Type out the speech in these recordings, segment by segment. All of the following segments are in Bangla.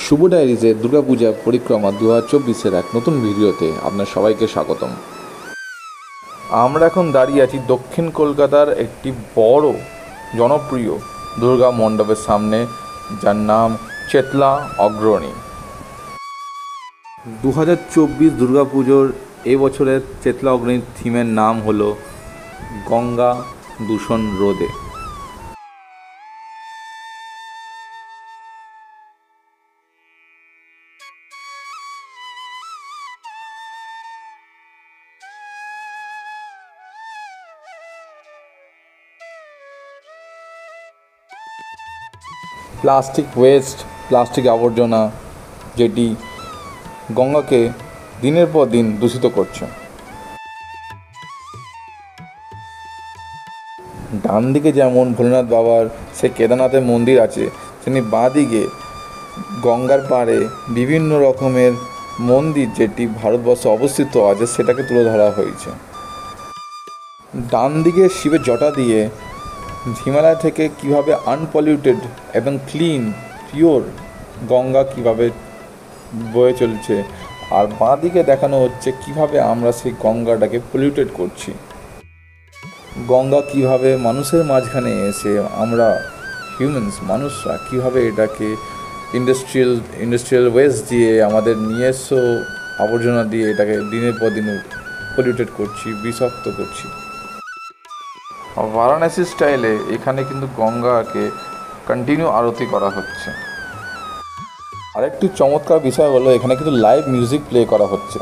শুভ ডায়েরিজের দুর্গাপূজা পরিক্রমা 2024-এর এক নতুন ভিডিওতে আপনার সবাইকে স্বাগতম। আমরা এখন দাঁড়িয়ে আছি দক্ষিণ কলকাতার একটি বড় জনপ্রিয় দুর্গা মণ্ডপের সামনে, যার নাম চেতলা অগ্রণী। 2024 দুর্গাপুজোর এবছরের চেতলা অগ্রণীর থিমের নাম হলো গঙ্গা দূষণ রোধে। প্লাস্টিক ওয়েস্ট, প্লাস্টিক আবর্জনা, যেটি গঙ্গাকে দিনের পর দিন দূষিত করছে। ডান দিকে যেমন ভোলেনাথ বাবার সে কেদারনাথের মন্দির আছে, তিনি বাঁ দিকে গঙ্গার পাড়ে বিভিন্ন রকমের মন্দির যেটি ভারতবর্ষে অবস্থিত আছে সেটাকে তুলে ধরা হয়েছে। ডান দিকে শিবের জটা দিয়ে হিমালয় থেকে কিভাবে আনপলিউটেড এবং ক্লিন পিওর গঙ্গা কিভাবে বয়ে চলছে, আর বাঁ দিকে দেখানো হচ্ছে কিভাবে আমরা সেই গঙ্গাটাকে পলিউটেড করছি। গঙ্গা কিভাবে মানুষের মাঝখানে এসে আমরা মানুষরা কিভাবে এটাকে ইন্ডাস্ট্রিয়াল ওয়েস্ট দিয়ে, আমাদের নিজস্ব আবর্জনা দিয়ে এটাকে দিনের পর দিন পলিউটেড করছি, বিষাক্ত করছি। বারাণসী স্টাইলে এখানে কিন্তু গঙ্গাকে কন্টিনিউ আরতি করা হচ্ছে। আরেকটি চমৎকার বিষয় হলো এখানে কিন্তু লাইভ মিউজিক প্লে করা হচ্ছে।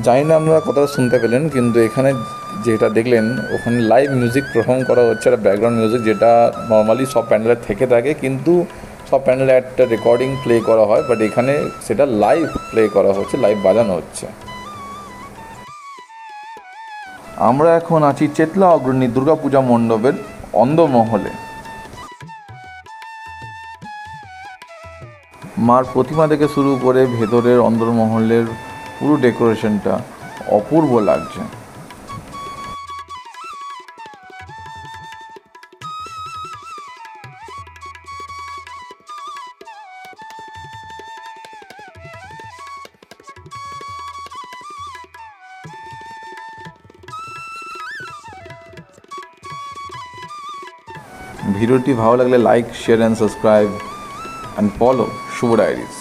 জানি না আপনারা কতটা শুনতে পেলেন, কিন্তু এখানে যেটা দেখলেন ওখানে লাইভ মিউজিক পারফর্ম করা হচ্ছে, একটা ব্যাকগ্রাউন্ড মিউজিক, যেটা নর্মালি সব প্যান্ডেলে থেকে থাকে, কিন্তু সব প্যান্ডেলে একটা রেকর্ডিং প্লে করা হয়, বাট এখানে সেটা লাইভ প্লে করা হচ্ছে, লাইভ বাজানো হচ্ছে। আমরা এখন আছি চেতলা অগ্রণী দুর্গাপূজা মণ্ডপের অন্দরমহলে। মার প্রতিমা থেকে শুরু করে ভেতরের অন্দরমহলের পুরো ডেকোরেশনটা অপূর্ব লাগছে। ভিডিওটি ভালো লাগলে like, share and subscribe and follow Shubho diaries.